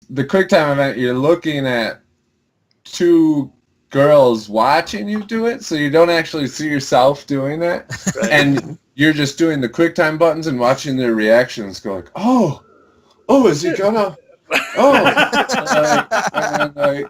the QuickTime event, you're looking at two girls watching you do it, so you don't actually see yourself doing it, and you're just doing the QuickTime buttons and watching their reactions. Go like, oh, is he gonna? And like.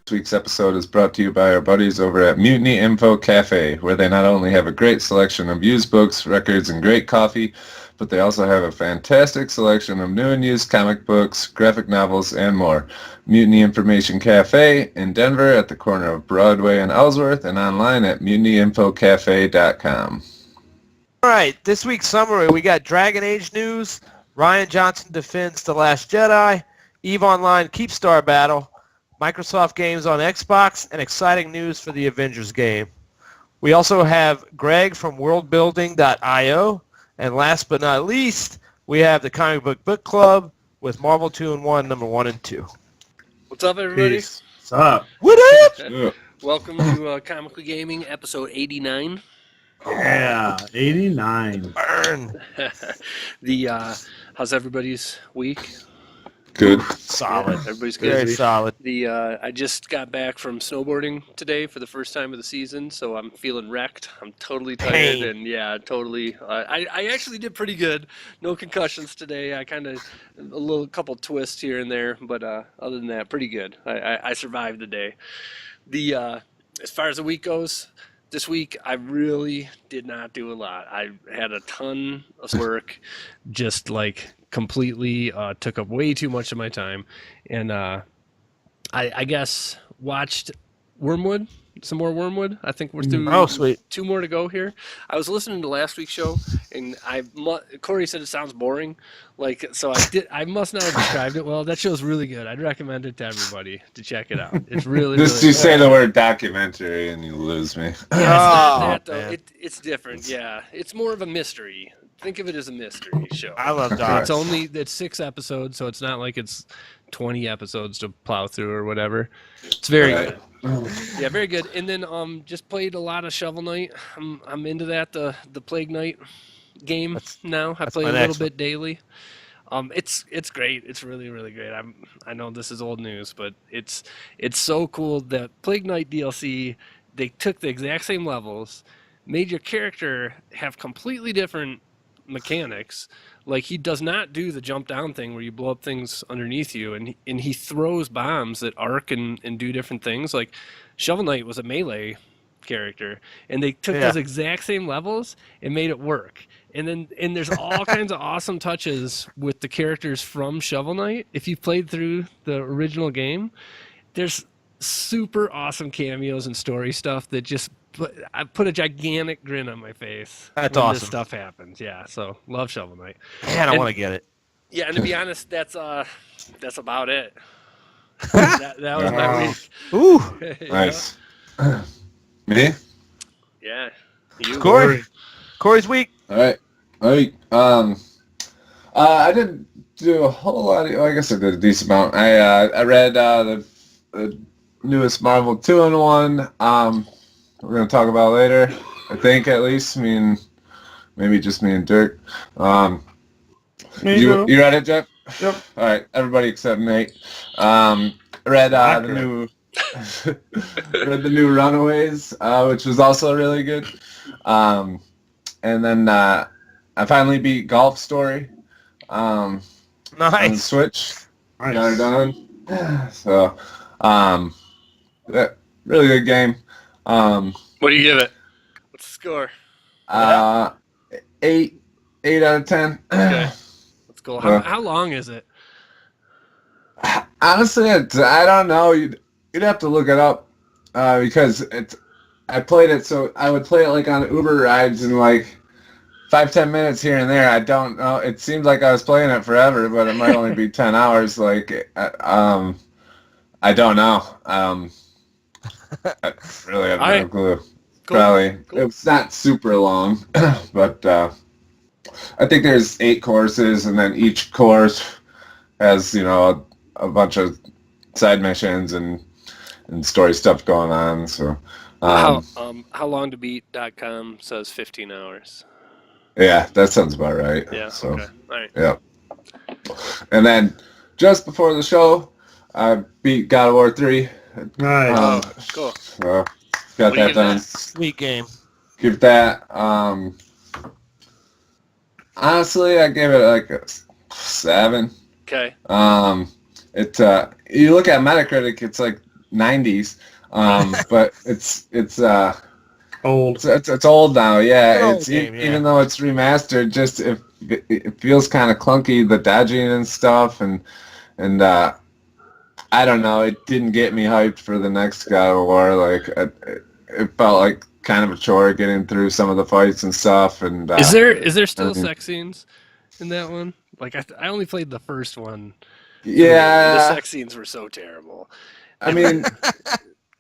This week's episode is brought to you by our buddies over at Mutiny Info Cafe, where they not only have a great selection of used books, records, and great coffee, but they also have a fantastic selection of new and used comic books, graphic novels, and more. Mutiny Information Cafe in Denver at the corner of Broadway and Ellsworth, and online at mutinyinfocafe.com. All right, this week's summary, we got Dragon Age news, Rian Johnson defends The Last Jedi, EVE Online Keepstar Battle, Microsoft games on Xbox, and exciting news for the Avengers game. We also have Greg from worldbuilding.io, and last but not least, we have the Comic Book Club with Marvel 2-in-1 number 1 and 2. What's up, everybody? Peace. What's up? What up? Welcome to Comically Gaming, episode 89. Yeah, 89. Burn. How's everybody's week? Good. Solid. Everybody's good. Very solid. I just got back from snowboarding today for the first time of the season, so I'm feeling wrecked. I'm totally tired, and yeah, totally. I actually did pretty good. No concussions today. I kind of couple twists here and there, but other than that, pretty good. I survived the day. As far as the week goes, this week I really did not do a lot. I had a ton of work, just like completely took up way too much of my time, and I guess watched Wormwood, some more Wormwood. I think we're through. Oh, sweet. 2 more to go here. I was listening to last week's show, and Corey said it sounds boring, so I must not have described it well. That show's really good. I'd recommend it to everybody to check it out. It's really Just really you good. say the word documentary and you lose me. Yeah, it's not that, though. It's different. Yeah, it's more of a mystery. Think of it as a mystery show. I love docs. It's 6 episodes, so it's not like it's 20 episodes to plow through or whatever. It's very good. Yeah, very good. And then just played a lot of Shovel Knight. I'm into that, the Plague Knight game now. I play a little bit daily. It's great. It's really, really great. I know this is old news, but it's so cool that Plague Knight DLC, they took the exact same levels, made your character have completely different mechanics. Like, he does not do the jump down thing where you blow up things underneath you, and he throws bombs that arc and do different things. Like, Shovel Knight was a melee character, and they took those exact same levels and made it work. And there's all kinds of awesome touches with the characters from Shovel Knight. If you've played through the original game, there's super awesome cameos and story stuff that just I put a gigantic grin on my face. That's when awesome. This stuff happens. Yeah, so love Shovel Knight. Man, I want to get it. Yeah, and to be honest, that's about it. that was my week. Ooh, Nice. Me? Yeah. You. Corey's week. All right. I didn't do a whole lot. I guess I did a decent amount. I read the newest Marvel 2-in-1. We're gonna talk about later. I think at least. I mean, maybe just me and Dirk. You read it, Jeff? Yep. All right. Everybody except Nate. Read the new. Read the new Runaways, which was also really good. And then I finally beat Golf Story on the Switch. Nice. Got it done. So, really good game. What do you give it? What's the score? 8 out of 10. Okay. Let's go. How long is it? Honestly, I don't know. You'd have to look it up because I played it, so I would play it like on Uber rides and like 5-10 minutes here and there. I don't know. It seems like I was playing it forever, but it might only be 10 hours. Like, I don't know. I really have no clue. Cool. Probably. Cool. It's not super long, but I think there's 8 courses, and then each course has, a bunch of side missions and story stuff going on. So howlongtobeat.com says 15 hours. yeah, that sounds about right. Yeah. So, Okay. All right. yeah. And then just before the show, I beat God of War 3. Nice. Cool. So got What do you that give done. that? Sweet game. Give that. Honestly, I gave it like a 7. Okay. You look at Metacritic, it's like 90s. But it's Old. it's old now. Yeah, Good old it's game, yeah. even though it's remastered, just it feels kind of clunky, the dodging and stuff, and I don't know. It didn't get me hyped for the next God of War. Like it felt like kind of a chore getting through some of the fights and stuff. And Is there still I mean- sex scenes in that one? Like I only played the first one. The yeah, sex scenes were so terrible. I mean,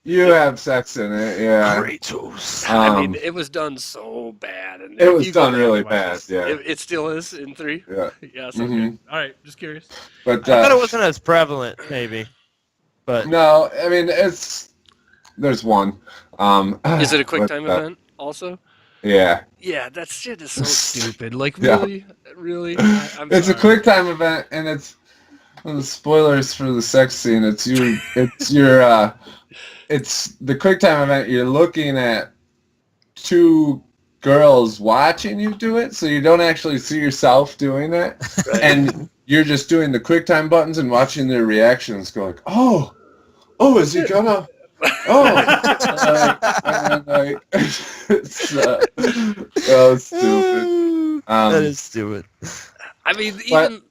you have sex in it. Yeah, Kratos. I mean, it was done so bad. And it was you go done back really and watch bad. this, Yeah, it still is in 3. yeah. Yes. Okay. Mhm. All right. Just curious. But I thought it wasn't as prevalent, maybe. But no, I mean there's one. Is it a quick but, time event also? Yeah. Yeah, that shit is so stupid. Like Yeah. really. I'm It's a sorry. quick time event, and it's the spoilers for the sex scene. It's the quick time event. You're looking at 2 girls watching you do it, so you don't actually see yourself doing it, Right. and you're just doing the quick time buttons and watching their reactions. Go like, oh, is he gonna? Oh, and like, it's so stupid. that is stupid. I mean, But- even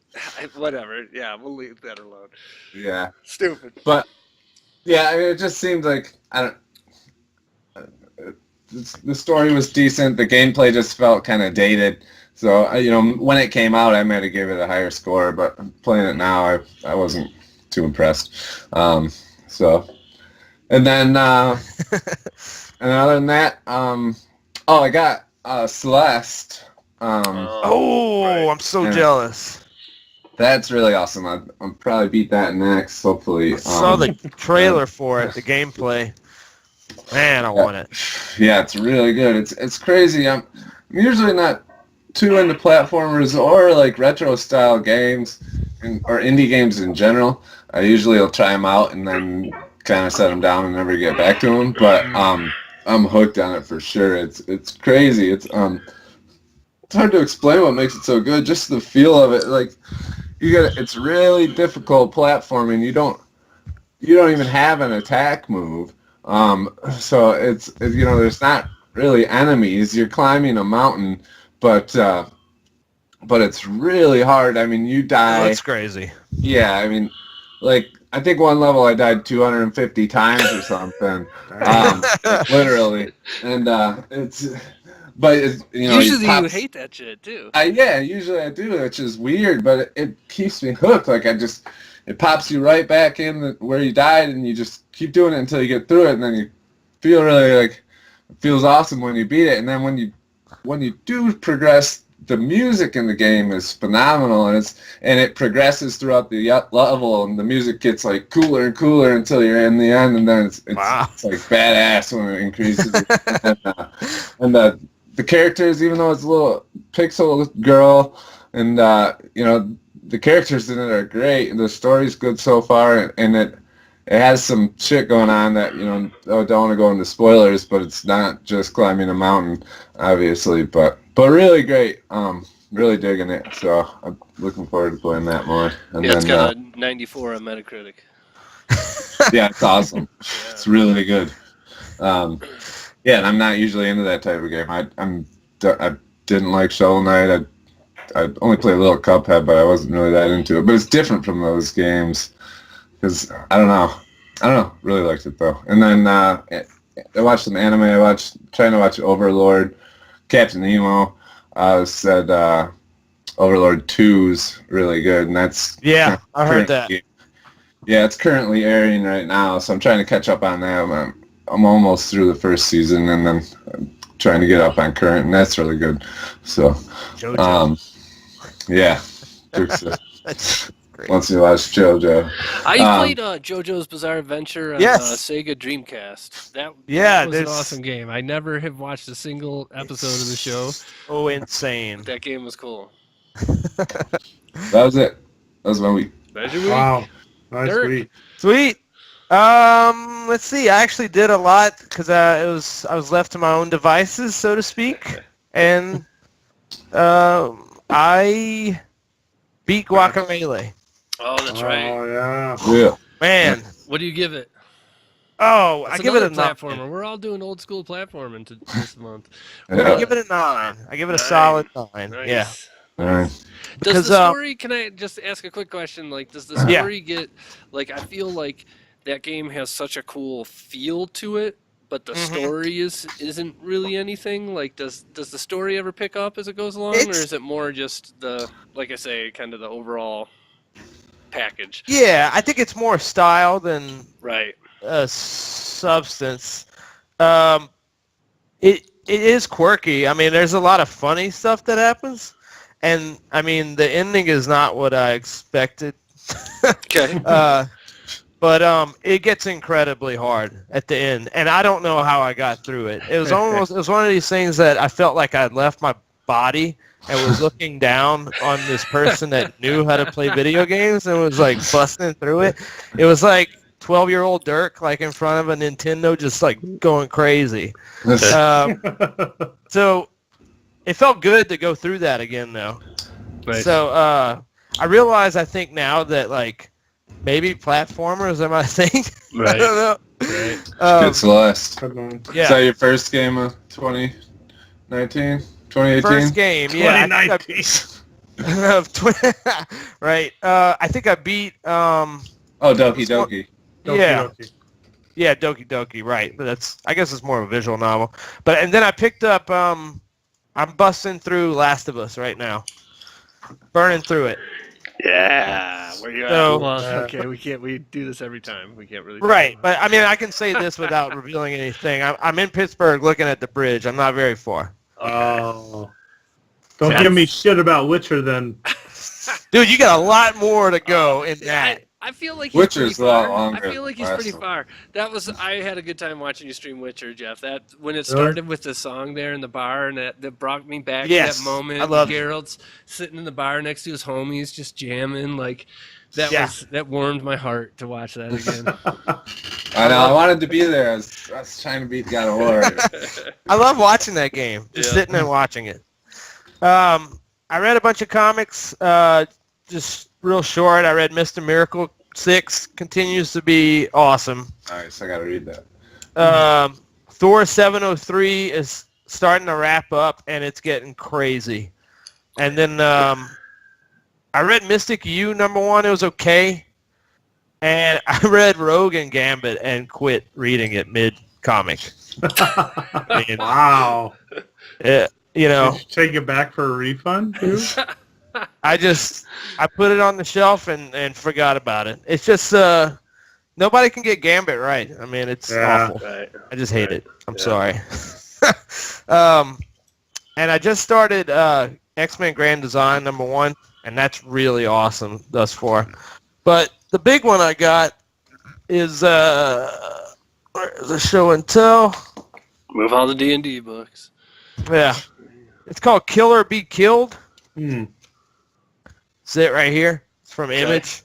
whatever. Yeah, we'll leave that alone. Yeah. Stupid. But yeah, I mean, it just seemed like the story was decent. The gameplay just felt kind of dated. So when it came out, I might have gave it a higher score. But playing it now, I wasn't too impressed. And then and other than that, I got Celeste. Oh, I'm so Yeah. jealous. That's really awesome. I'll probably beat that next, hopefully. I saw the trailer for it, the gameplay. Man, I want it. Yeah, it's really good. It's crazy. I'm usually not too into platformers or like retro style games or indie games in general. I usually will try them out and then kind of set them down and never get back to them. But I'm hooked on it for sure. It's crazy. It's hard to explain what makes it so good. Just the feel of it. Like it's really difficult platforming. You don't even have an attack move. So it's there's not really enemies. You're climbing a mountain, but it's really hard. I mean, you die. That's crazy. Yeah, I mean, like I think one level I died 250 times or something, literally, and Usually you hate that shit too. Usually I do, which is weird, but it keeps me hooked. Like it pops you right back in where you died, and you just keep doing it until you get through it, and then you feel really like it feels awesome when you beat it. And then when you do progress, the music in the game is phenomenal, and it progresses throughout the level, and the music gets like cooler and cooler until you're in the end, and then it's Wow. like badass when it increases. and the characters, even though it's a little pixel girl, and the characters in it are great, and the story's good so far, and it has some shit going on that I don't want to go into spoilers, but it's not just climbing a mountain, obviously, but really great. Really digging it, so I'm looking forward to playing that more. And Yeah, it's then, got a 94 on Metacritic. yeah, it's awesome. It's really good. Yeah, and I'm not usually into that type of game. I didn't like Shovel Knight. I only played a little Cuphead, but I wasn't really that into it. But it's different from those games because I don't know. Really liked it though. And then I watched some anime. Trying to watch Overlord, Captain Nemo. Said Overlord 2's really good, and that's Yeah, I heard that. Yeah, it's currently airing right now, so I'm trying to catch up on that. I'm almost through the first season, and then I'm trying to get up on current, and that's really good. So, JoJo. yeah. great. Once you watch JoJo. I played JoJo's Bizarre Adventure on Sega Dreamcast. That was an awesome game. I never have watched a single episode of the show. Oh, insane. That game was cool. That was it. That was my week. That's your week. Wow. Nice Dirk. week. Sweet. Let's see. I actually did a lot because I was left to my own devices, so to speak, and I beat Guacamelee. Oh, that's right. Oh, yeah. Yeah. Man. What do you give it? Oh, That's I give it a platformer. 9. We're all doing old school platforming this month. I give it a 9. I give it a solid 9. Nice. Yeah. All right. Does the story? Can I just ask a quick question? Like, does the story get? Like, I feel like that game has such a cool feel to it, but the story isn't really anything. Like, does the story ever pick up as it goes along, or is it more just the, like I say, kind of the overall package? Yeah, I think it's more style than Right. substance. It is quirky. I mean, there's a lot of funny stuff that happens, and I mean, the ending is not what I expected. Okay. But it gets incredibly hard at the end, and I don't know how I got through it. It was one of these things that I felt like I'd left my body and was looking down on this person that knew how to play video games and was like busting through it. It was like 12-year-old Dirk, like in front of a Nintendo, just like going crazy. So it felt good to go through that again, though. Right. So I realize, I think now that like maybe platformers are my thing. Right. I don't know. Right. Good Celeste. Good one. Is Yeah. that your first game of 2019? 2018? First game, yeah. 2019. Right. I think I beat. Oh, Doki Doki. Yeah. Doki. Yeah, Doki Doki. Right. But I guess it's more of a visual novel. And then I picked up. I'm busting through Last of Us right now. Burning through it. Yeah. Where you at? So- Well, okay, we do this every time. We can't really. Right. But I mean, I can say this without revealing anything. I'm in Pittsburgh, looking at the bridge. I'm not very far. Oh. Don't give me shit about Witcher then. Dude, you got a lot more to go in that. I feel like he's Witcher's pretty a lot far. longer I feel like he's than pretty last far. I had a good time watching you stream Witcher, Jeff. That when it started with the song there in the bar, and that brought me back to that moment. I love it. Geralt's sitting in the bar next to his homies, just jamming. Like that Yeah. that warmed my heart to watch that again. I know. I wanted to be there. I was trying to beat God of War. I love watching that game. Just sitting and watching it. I read a bunch of comics, just real short. I read Mr. Miracle 6, continues to be awesome. Nice. I got to read that. Thor 703 is starting to wrap up, and it's getting crazy. And then I read Mystic U #1. It was okay. And I read Rogue and Gambit and quit reading it mid-comic. Wow. Yeah, you know. Did you take it back for a refund, too? I put it on the shelf and forgot about it. It's just nobody can get Gambit right. I mean, it's awful. Right. I just hate it. I'm sorry. And I just started X-Men Grand Design #1, and that's really awesome thus far. But the big one I got is where's the show and tell? Move all the D&D books. Yeah, it's called Kill or Be Killed. Hmm. It's it right here. It's from Image.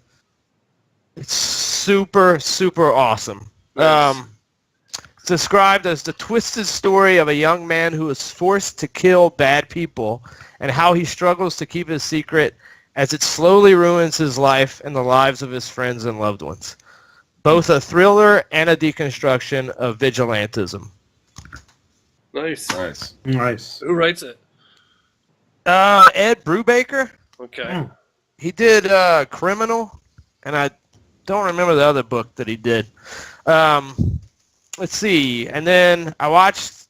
It's super, super awesome. Nice. It's described as the twisted story of a young man who is forced to kill bad people and how he struggles to keep his secret as it slowly ruins his life and the lives of his friends and loved ones. Both a thriller and a deconstruction of vigilantism. Nice. Nice. Nice. Who writes it? Ed Brubaker. Okay. He did Criminal, and I don't remember the other book that he did. Let's see. And then I watched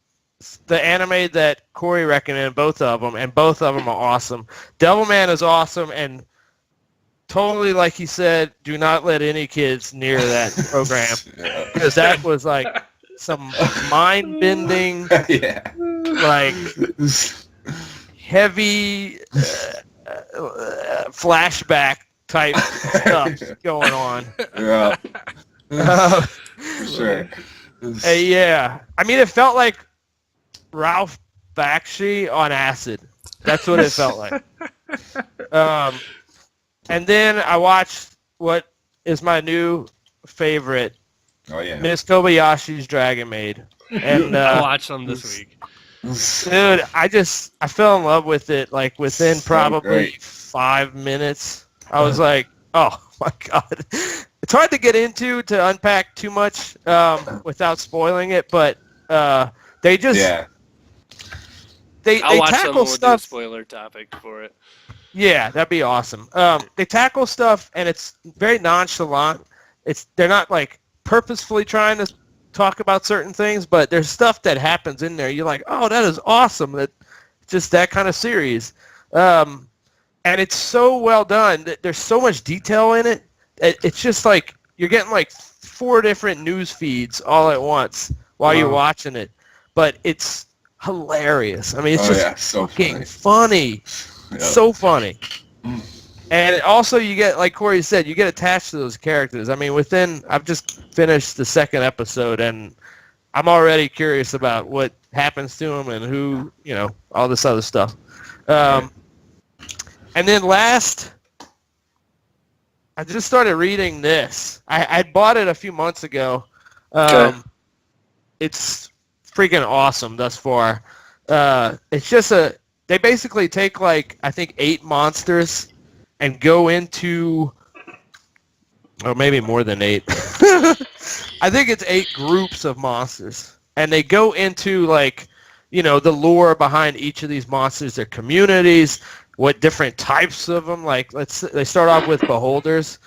the anime that Corey recommended, both of them, and both of them are awesome. Devilman is awesome, and totally, like he said, do not let any kids near that program, because that was like some mind-bending, like heavy flashback type stuff going on. Yeah, Uh, for sure. yeah. I mean, it felt like Ralph Bakshi on acid. That's what it felt like. And then I watched what is my new favorite, Oh yeah. Miss Kobayashi's Dragon Maid. And I watched them this week. dude, I fell in love with it like within So probably great. 5 minutes. I was like, oh my god. It's hard to get into to unpack too much without spoiling it, but they just Yeah. they I'll watch them tackle and we'll do a stuff. spoiler topic for it. Yeah, that'd be awesome. They tackle stuff and it's very nonchalant. They're not like purposefully trying to talk about certain things, but there's stuff that happens in there. You're like, oh, that is awesome. That just that kind of series, and it's so well done. There's so much detail in it. It's just like you're getting like 4 different news feeds all at once while you're watching it, but it's hilarious. I mean, it's so fucking funny. Yep. So funny. And also you get, like Corey said, you get attached to those characters. I mean, I've just finished the 2nd episode, and I'm already curious about what happens to them and who, all this other stuff. And then last, I just started reading this. I bought it a few months ago. It's freaking awesome thus far. It's just they basically take like, I think 8 monsters and go into, or maybe more than 8. I think it's 8 groups of monsters. And they go into like, the lore behind each of these monsters, their communities, what different types of them. Like, they start off with beholders.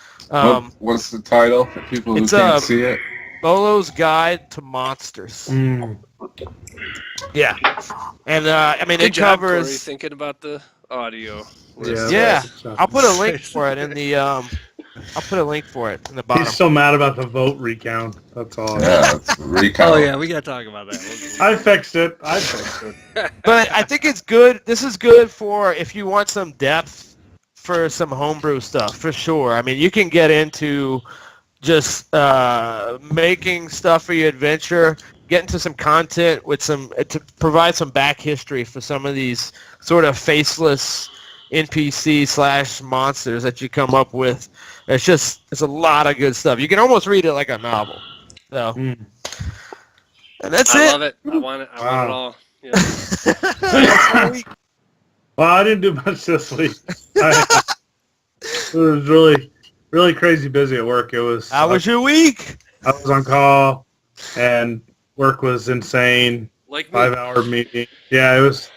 What's the title for people who It's, can't see it? Bolo's Guide to Monsters. Yeah. And, I mean, Good it job, covers... Corey, thinking about the audio. Yeah, I'll put a link for it in the bottom. He's so mad about the vote recount. That's all. Yeah, it's recount. Oh yeah, we gotta talk about that. I fixed it. But I think it's good. This is good for if you want some depth for some homebrew stuff, for sure. I mean, you can get into just making stuff for your adventure, get into some content with to provide some back history for some of these sort of faceless NPC / monsters that you come up with. It's a lot of good stuff. You can almost read it like a novel. So, and that's I it. love it. I want it. I want it all. Yeah. Well, I didn't do much this week. It was really, really crazy busy at work. How was your week? I was on call, and work was insane. Like me. 5-hour meeting. Yeah, it's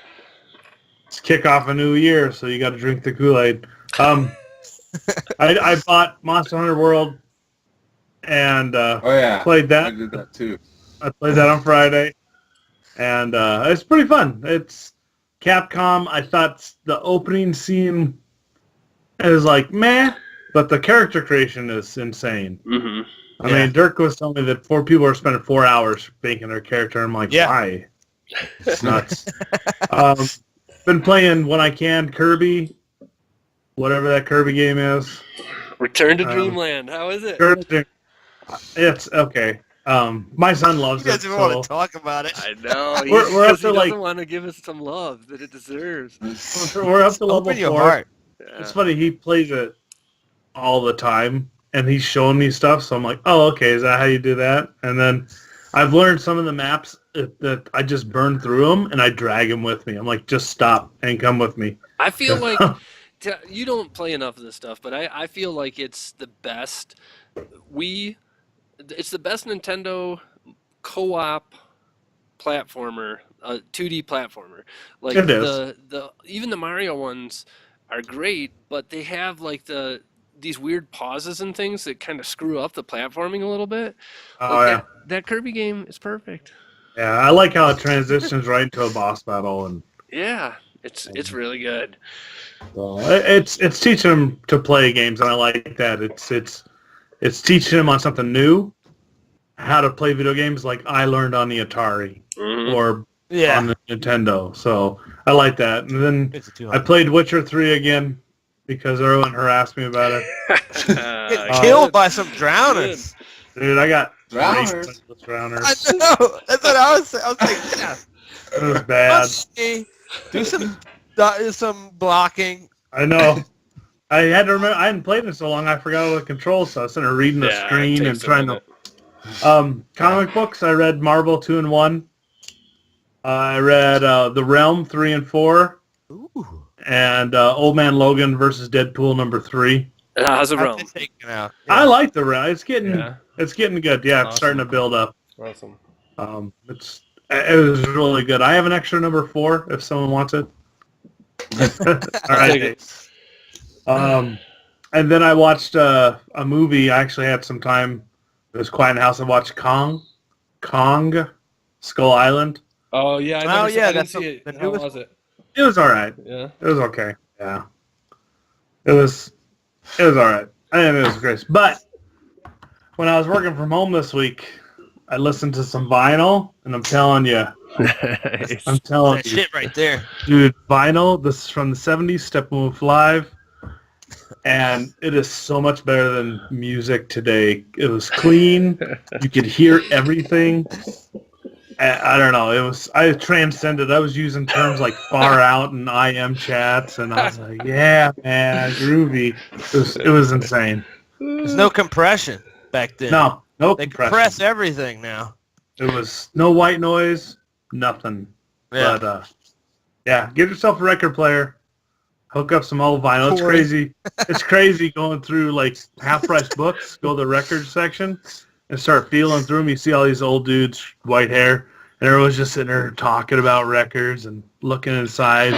kickoff a new year, so you got to drink the Kool-Aid. I bought Monster Hunter World and played that. I did that too. I played that on Friday, and it's pretty fun. It's Capcom. I thought the opening scene is like meh, but the character creation is insane. Mm-hmm. I mean, Dirk was telling me that 4 people are spending 4 hours making their character. I'm like, why? It's nuts. Been playing when I can Kirby, whatever that Kirby game is. Return to Dreamland. How is it? It's okay. My son loves You it. guys even want to talk about it. I know. We're up to he like doesn't want to give us some love that it deserves. we're up to level Open your 4. heart. Yeah. It's funny, he plays it all the time, and he's showing me stuff, so I'm like, oh, okay, is that how you do that? And then I've learned some of the maps that I just burn through them, and I drag them with me. I'm like, just stop and come with me. I feel like you don't play enough of this stuff, but I feel like it's the best. It's the best Nintendo co-op platformer, 2D platformer. Like It is. even the Mario ones are great, but they have like these weird pauses and things that kind of screw up the platforming a little bit. Oh, yeah. That Kirby game is perfect. Yeah, I like how it transitions right into a boss battle, and Yeah, it's really good. it's teaching them to play games, and I like that. It's teaching them on something new, how to play video games like I learned on the Atari or on the Nintendo. So I like that. And then I played Witcher 3 again. because everyone harassed me about it. Get killed by some drowners. Dude, I got Drowners? raped by the drowners. I know. That's what I was saying. I was like, yeah. It was bad. Do some blocking. I know. I had to remember. I hadn't played in so long. I forgot all the controls, so I was sitting there reading the screen and trying to. Comic books. I read Marvel 2 and 1. I read The Realm 3 and 4. Ooh. And Old Man Logan versus Deadpool number 3. How's the realm? Taken out. I like the Realm. It's getting good. Yeah, it's Awesome. starting to build up. Awesome. It was really good. I have an extra number 4 if someone wants it. All right. And then I watched a movie. I actually had some time. It was quiet in the house. I watched Kong, Skull Island. Oh yeah, I didn't see it. How was it? It was all right. Yeah. It was okay. Yeah. It was all right. I think it was great. But when I was working from home this week, I listened to some vinyl, and I'm telling you, That shit right there. dude, vinyl. This is from the '70s, Steppenwolf Live, and it is so much better than music today. It was clean. You could hear everything. I don't know. I transcended. I was using terms like far out and IM chats, and I was like, yeah, man, groovy. It was insane. There's no compression back then. No They compression. compress everything now. It was no white noise, nothing. Yeah. But yeah, get yourself a record player. Hook up some old vinyl. It's crazy. It's crazy going through like half-price books. Go to the record section and start feeling through them. You see all these old dudes, white hair, and everyone's just sitting there talking about records and looking inside.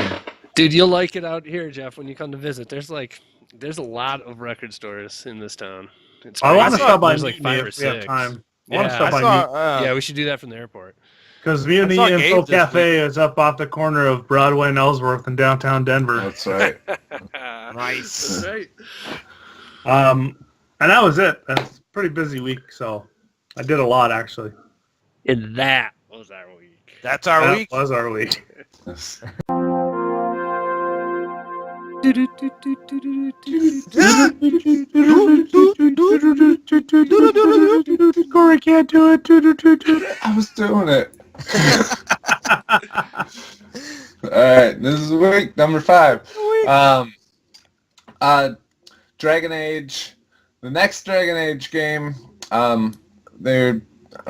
Dude, you'll like it out here, Jeff, when you come to visit. There's a lot of record stores in this town. It's I want to crazy. stop by There's like Mutiny 5 or if we have 6. time. I Yeah, want to stop by Mutiny. Yeah, we should do that from the airport. Because Mutiny I saw Info Gabe this Cafe is up off the corner of Broadway and Ellsworth in downtown Denver. That's right. Nice. That's right. And that was it. That's a pretty busy week, so I did a lot actually. And that was our week. That's our That week. was our week. Corey can't do it. I was doing it. All right, this is week number 5. Dragon Age, the next Dragon Age game. I don't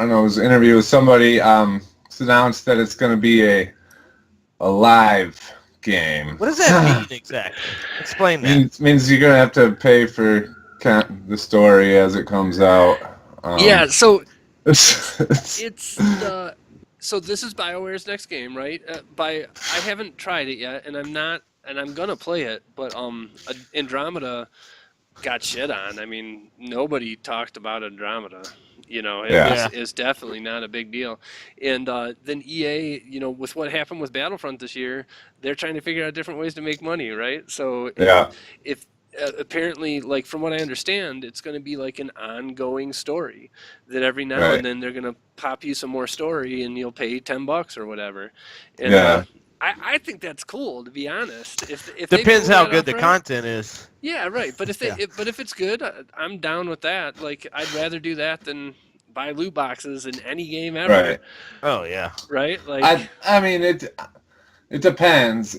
know, it was an interview with somebody. It's announced that it's going to be a live game. What does that mean exactly? Explain that. It means you're going to have to pay for the story as it comes out. Yeah, so it's so this is BioWare's next game, right? I haven't tried it yet, and I'm gonna play it, but Andromeda got shit on. I mean, nobody talked about Andromeda. You know, it's definitely not a big deal. And then EA, you know, with what happened with Battlefront this year, they're trying to figure out different ways to make money, right? So if apparently, like from what I understand, it's going to be like an ongoing story that every now and then they're going to pop you some more story and you'll pay $10 or whatever. And, I think that's cool, to be honest. If Depends how good the content is. Yeah, right. But if it's good, I'm down with that. Like, I'd rather do that than buy loot boxes in any game ever. Right. Oh yeah. Right. Like, I mean, it depends.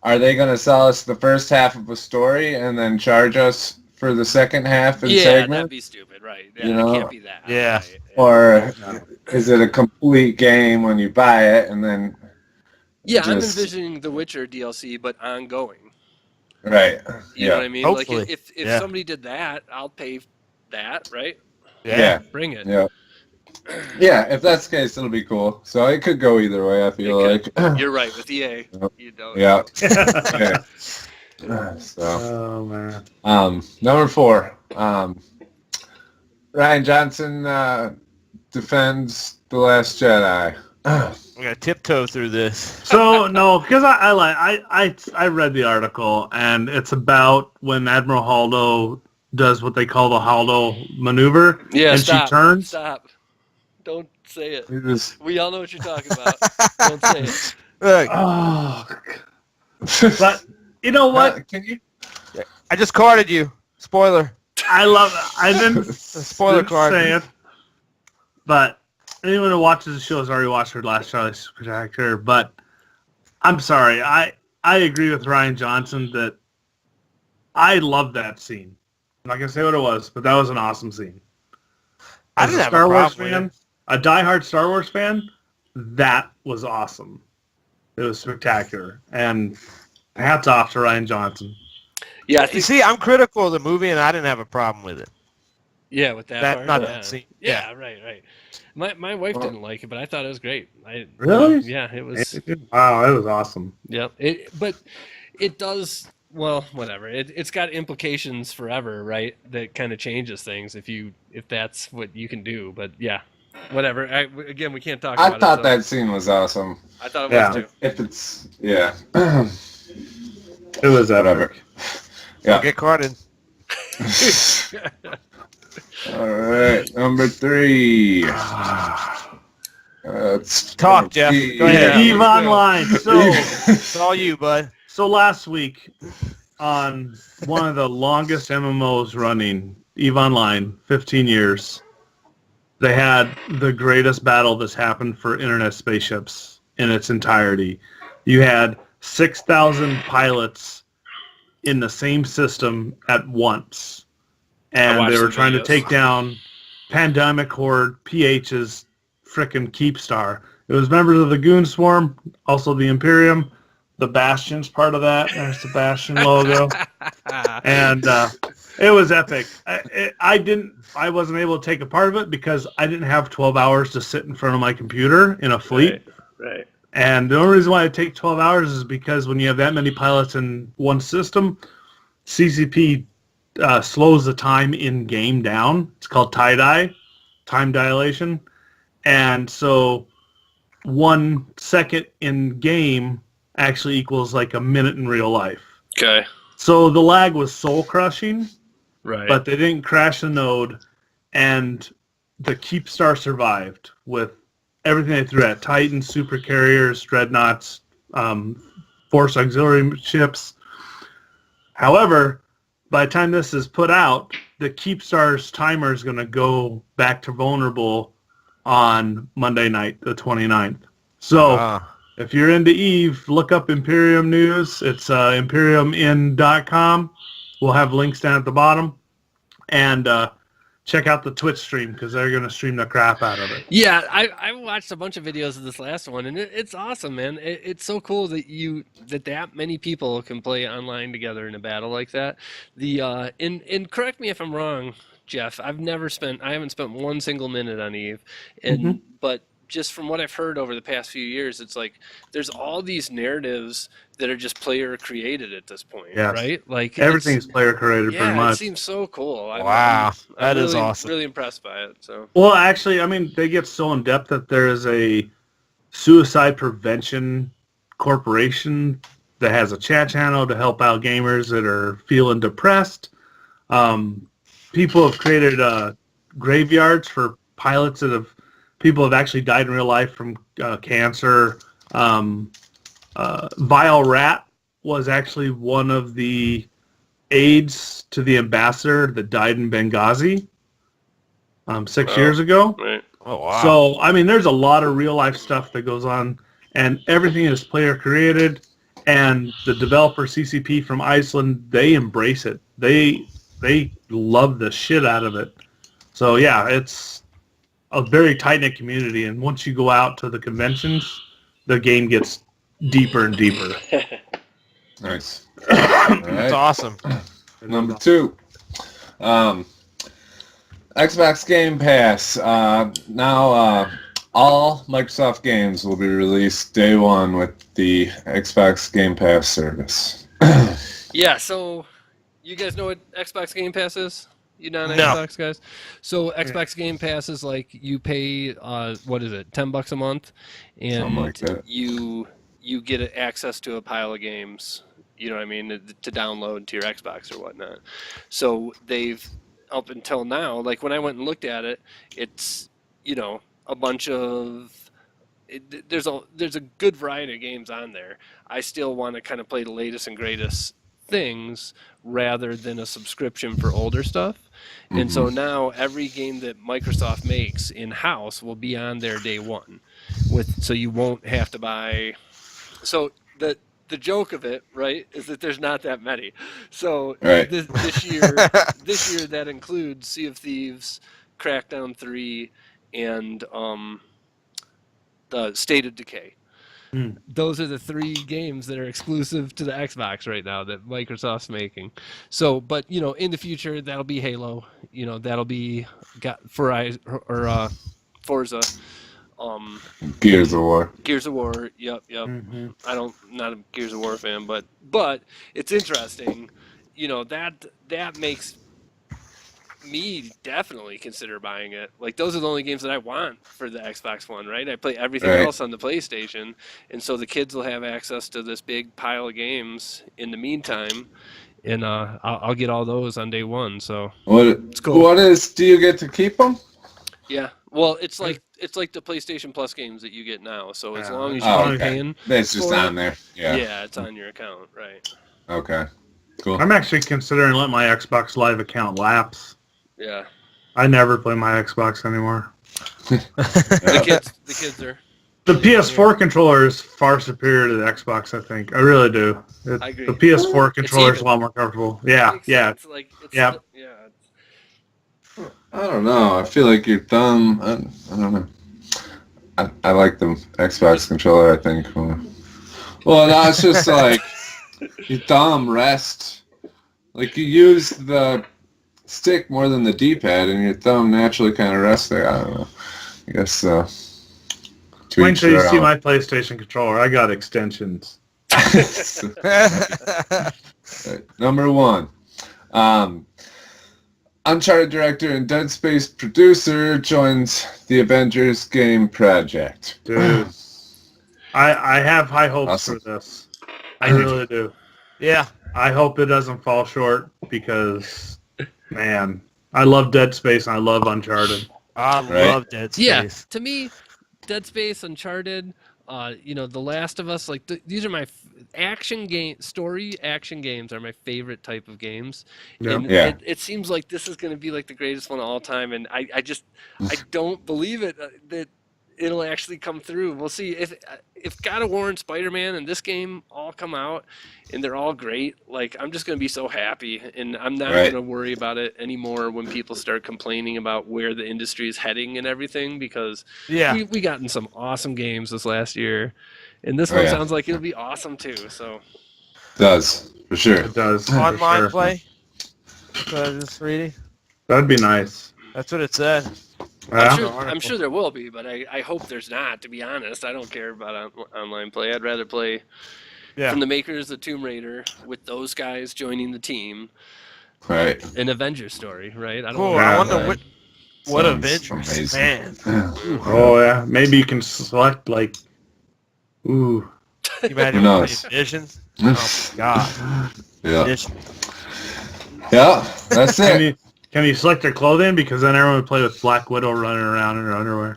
Are they going to sell us the first half of a story and then charge us for the second half in segments? That'd be stupid, right? Yeah, You know? it can't be that. Yeah. Right? Or is it a complete game when you buy it and then? Yeah, I'm envisioning the Witcher DLC, but ongoing. Right. You know what I mean? Hopefully. Like if somebody did that, I'll pay that, right? Yeah. Bring it. Yeah. Yeah, if that's the case, it'll be cool. So it could go either way, I feel like. You're right, with EA. You don't. Yeah. Okay. So, Oh man. number 4. Rian Johnson defends The Last Jedi. I'm gonna tiptoe through this. So no, because I read the article and it's about when Admiral Holdo does what they call the Holdo maneuver. Yeah, and stop. she turns. Stop. Don't say it. It was, We all know what you're talking about. Don't say it. Look, Oh. But you know what? Can you? I just carded you. Spoiler. I love it. I didn't Spoiler card. say it, but anyone who watches the show has already watched her Last Jedi Spectacular. But I'm sorry. I agree with Rian Johnson that I love that scene. I'm not gonna say what it was, but that was an awesome scene. I As didn't a have a Star Wars problem fan, with it. a diehard Star Wars fan, that was awesome. It was spectacular, and hats off to Rian Johnson. Yeah, I You think, see, I'm critical of the movie, and I didn't have a problem with it. yeah, with that, That part. not yeah. that scene. Yeah, right. My wife didn't like it, but I thought it was great. Really? Yeah, it was. Wow, it was awesome. Yeah, but it does. Well, whatever. It's got implications forever, right? That kind of changes things if that's what you can do. But yeah, whatever. Again, we can't talk I about thought it. that scene was awesome. I thought it Yeah. was too. If it's, yeah. It was Whatever. epic. Yeah. I'll get carded. All right, number 3. Let's Talk, Jeff. Go ahead. Eve Online. It's all you, bud. So last week, on one of the longest MMOs running, EVE Online, 15 years, they had the greatest battle that's happened for internet spaceships in its entirety. You had 6,000 pilots in the same system at once. And watched they were some trying to videos. take down Pandemic Horde, PH's frickin' Keepstar. It was members of the Goon Swarm, also the Imperium. The Bastion's part of that. There's the Bastion logo. And it was epic. I wasn't able to take a part of it because I didn't have 12 hours to sit in front of my computer in a fleet. Right. And the only reason why it takes 12 hours is because when you have that many pilots in one system, CCP slows the time in game down. It's called tie-dye, time dilation. And so 1 second in game actually equals like a minute in real life. Okay. So the lag was soul crushing, Right. but they didn't crash the node, and the Keepstar survived with everything they threw at: Titans, super carriers, dreadnoughts, force auxiliary ships. However, by the time this is put out, the Keepstar's timer is going to go back to vulnerable on Monday night, the 29th. So if you're into EVE, look up Imperium News. It's imperiumin.com. We'll have links down at the bottom. And check out the Twitch stream because they're going to stream the crap out of it. Yeah, I watched a bunch of videos of this last one, and it's awesome, man. It's so cool that that many people can play online together in a battle like that. And correct me if I'm wrong, Jeff. I haven't spent one single minute on EVE, but just from what I've heard over the past few years, it's like there's all these narratives that are just player created at this point, Yes. right? Like Everything's player created pretty it much. seems so cool. Wow, that is really, awesome. Really impressed by it. So Well, actually, I mean, they get so in depth that there is a suicide prevention corporation that has a chat channel to help out gamers that are feeling depressed. People have created graveyards for pilots that people have actually died in real life from cancer. Vile Rat was actually one of the aides to the ambassador that died in Benghazi 6 years ago. right. Oh, wow. So, I mean, there's a lot of real life stuff that goes on, and everything is player created, and the developer CCP from Iceland, they embrace it. They love the shit out of it. So, yeah, it's a very tight-knit community, and once you go out to the conventions, the game gets deeper and deeper. Nice. That's awesome. Number 2. Xbox Game Pass. Now all Microsoft games will be released day one with the Xbox Game Pass service. Yeah, so you guys know what Xbox Game Pass is? You non No. Xbox guys? So Xbox Game Pass is like you pay what is it, $10 a month, and Something like that. you get access to a pile of games, you know what I mean, to download to your Xbox or whatnot. So they've up until now, like when I went and looked at it, it's, you know, a bunch of there's a good variety of games on there. I still want to kind of play the latest and greatest things rather than a subscription for older stuff. And so now every game that Microsoft makes in-house will be on there day one. So you won't have to buy... So the joke of it, right, is that there's not that many. So this year that includes Sea of Thieves, Crackdown 3, and the State of Decay. Those are the 3 games that are exclusive to the Xbox right now that Microsoft's making. So, but in the future that'll be Halo. That'll be Forza. Gears of War. Gears of War. Yep. I'm not a Gears of War fan, but it's interesting. That makes me definitely consider buying it. Like, those are the only games that I want for the Xbox One, right? I play everything else on the PlayStation, and so the kids will have access to this big pile of games in the meantime, and I'll get all those on day one. So it's cool. Do you get to keep them? Yeah. Well, it's like the PlayStation Plus games that you get now. So as long as you're paying, it's just on there. Yeah, it's on your account, right? Okay. Cool. I'm actually considering letting my Xbox Live account lapse. Yeah. I never play my Xbox anymore. The kids are. The PS4 controller is far superior to the Xbox, I think. I really do. I agree. The PS4 controller is a lot more comfortable. Yeah. Yeah. I don't know. I feel like your thumb. I don't know. I like the Xbox controller, I think. Well, no, it's just like your thumb rests. Like, you use the stick more than the D-pad, and your thumb naturally kind of rests there. I don't know. I guess wait until you see my PlayStation controller. I got extensions. Right. Number 1. Uncharted director and Dead Space producer joins the Avengers game project. Dude, I have high hopes for this. I really do. Yeah. I hope it doesn't fall short because, man, I love Dead Space and I love Uncharted. I love Dead Space. Yeah, to me, Dead Space, Uncharted, The Last of Us, like these are my action games are my favorite type of games. Yeah. And it seems like this is going to be like the greatest one of all time, and I don't believe it that it'll actually come through. We'll see if God of War and Spider-Man and this game all come out and they're all great. Like, I'm just going to be so happy, and I'm not going to worry about it anymore when people start complaining about where the industry is heading and everything, because we gotten some awesome games this last year, and this one sounds like it'll be awesome too. So it does, for sure. It does. Online play? Just reading? That'd be nice. That's what it said. I'm sure there will be, but I hope there's not, to be honest. I don't care about online play. I'd rather play from the makers of Tomb Raider with those guys joining the team. Right. An Avengers story, right? I wonder what Avengers, man. Oh, yeah. Maybe you can select, like, ooh. Can you imagine playing Visions? Oh, my God. Yeah. Yeah, that's it. Can you select their clothing? Because then everyone would play with Black Widow running around in her underwear.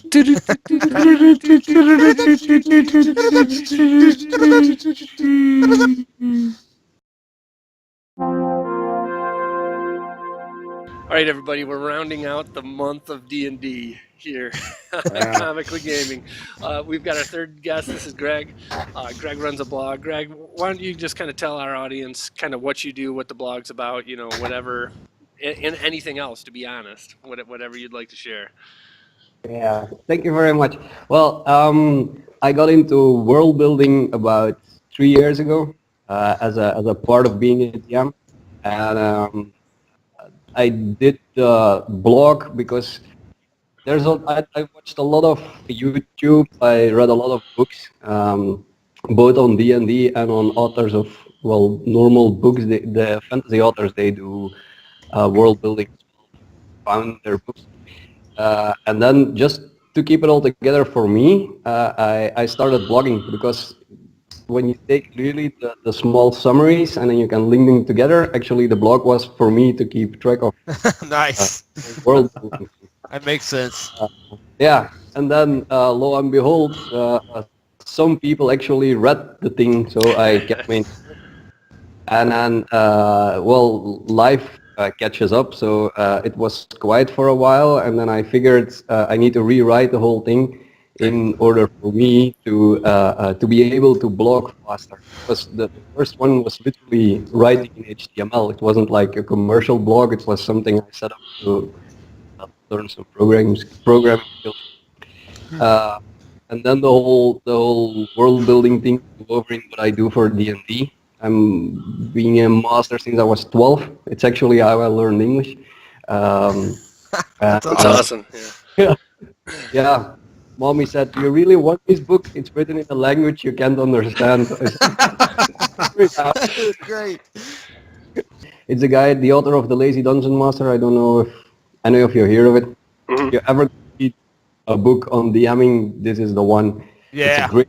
All right, everybody, we're rounding out the month of D&D here at Comically Gaming. We've got our third guest. This is Greg. Greg runs a blog. Greg, why don't you just kind of tell our audience kind of what you do, what the blog's about, whatever, and anything else, to be honest, whatever you'd like to share. Yeah, thank you very much. Well, I got into world building about 3 years ago as a part of being a DM, and I did the blog because I watched a lot of YouTube. I read a lot of books, both on D&D and on authors of normal books. The fantasy authors, they do world building, found their books. And then just to keep it all together for me, I started blogging, because when you take really the small summaries and then you can link them together, actually the blog was for me to keep track of nice world building. That makes sense. Yeah, and then lo and behold, some people actually read the thing, so I kept And then, life catches up, so it was quiet for a while, and then I figured I need to rewrite the whole thing in order for me to be able to blog faster. Because the first one was literally writing in HTML. It wasn't like a commercial blog. It was something I set up to learn some programming skills. And then the whole world building thing over in what I do for D&D. I'm being a master since I was 12. It's actually how I learned English. That's awesome. Yeah. Yeah. Mommy said, "Do you really want this book? It's written in a language you can't understand." Great. It's a guy, the author of The Lazy Dungeon Master. I don't know if any of you hear of it. If you ever read a book on DMing, this is the one. Yeah. It's a great,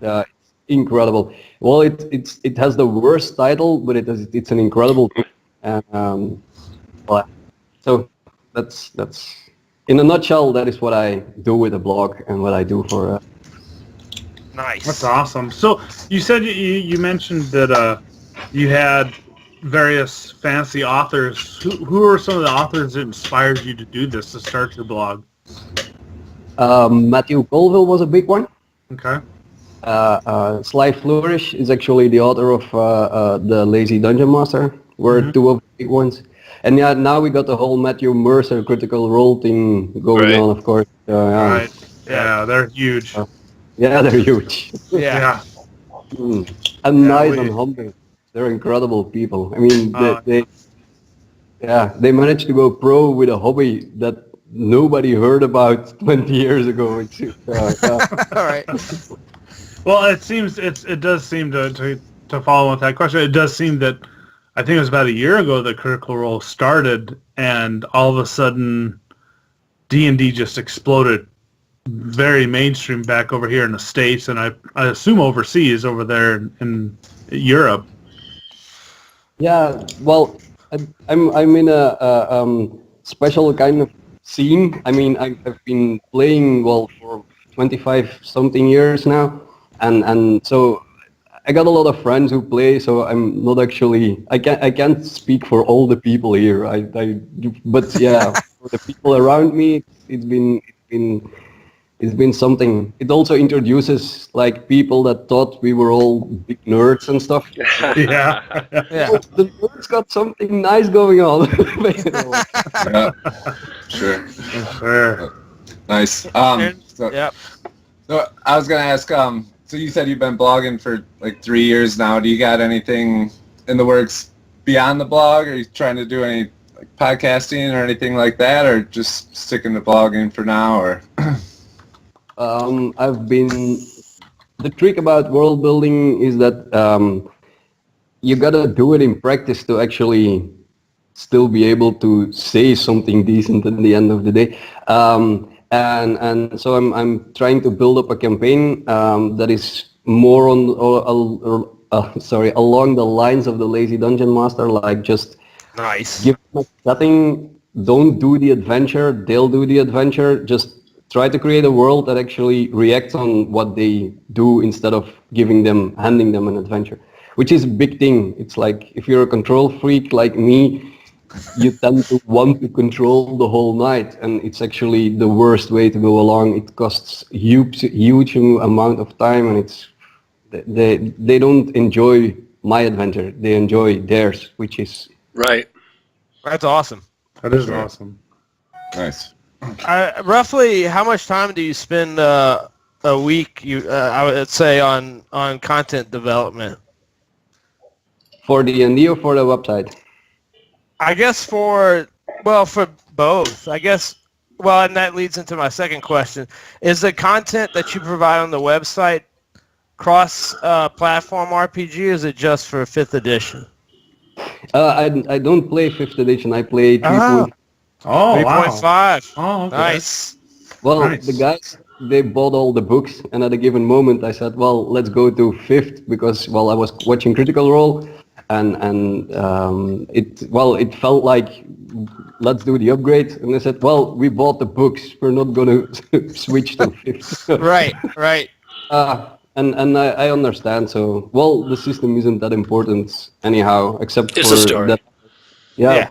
it's incredible. Well, it has the worst title, but it's an incredible book. And so that's in a nutshell, that is what I do with a blog and what I do for. Nice. That's awesome. So you said you mentioned that you had various fantasy authors. Who are some of the authors that inspired you to do this, to start your blog? Matthew Colville was a big one. Okay. Sly Flourish is actually the author of The Lazy Dungeon Master. Were two of the big ones. And yeah, now we got the whole Matthew Mercer Critical Role thing going on, of course. Right. Yeah, they're huge. Yeah, they're huge. Yeah. And nice and humble. They're incredible people. I mean, they managed to go pro with a hobby that nobody heard about 20 years ago. All right. Well, it does seem to follow with that question. It does seem that I think it was about a year ago that Critical Role started, and all of a sudden D&D just exploded very mainstream back over here in the States, and I assume overseas over there in Europe. Yeah, well, I'm in a special kind of scene. I mean, I've been playing for 25 something years now, and so I got a lot of friends who play. So I'm not actually I can't speak for all the people here. But yeah, for the people around me, it's been something. It also introduces like people that thought we were all big nerds and stuff. Yeah. Oh, the nerds got something nice going on. Yeah. Sure. Sure. Nice. Yep. So I was gonna ask. So you said you've been blogging for like 3 years now. Do you got anything in the works beyond the blog? Are you trying to do any like podcasting or anything like that, or just sticking to blogging for now? Or the trick about world building is that you gotta do it in practice to actually still be able to say something decent at the end of the day. And so I'm trying to build up a campaign that is more along the lines of The Lazy Dungeon Master, like just Nice. give them a setting, don't do the adventure, they'll do the adventure, just try to create a world that actually reacts on what they do instead of handing them an adventure, which is a big thing. It's like if you're a control freak like me, you tend to want to control the whole night, and it's actually the worst way to go along. It costs huge amount of time, and they don't enjoy my adventure. They enjoy theirs, which is Right. That's awesome. That is awesome. nice. Roughly, how much time do you spend a week? I would say on content development. for D&D or for the website. I guess for both. I guess. Well, and that leads into my second question: is the content that you provide on the website cross-platform RPG, or is it just for 5th edition? I don't play 5th edition. I play 3.5. Oh, wow. 3.5. Oh, okay. Nice. Well, Nice. the guys, they bought all the books, and at a given moment I said, well, let's go to 5th, because, well, I was watching Critical Role, and it felt like, let's do the upgrade. And they said, well, we bought the books, we're not going to switch to 5th. Right. and I understand. So, well, the system isn't that important anyhow, except It's for a story. that. Yeah.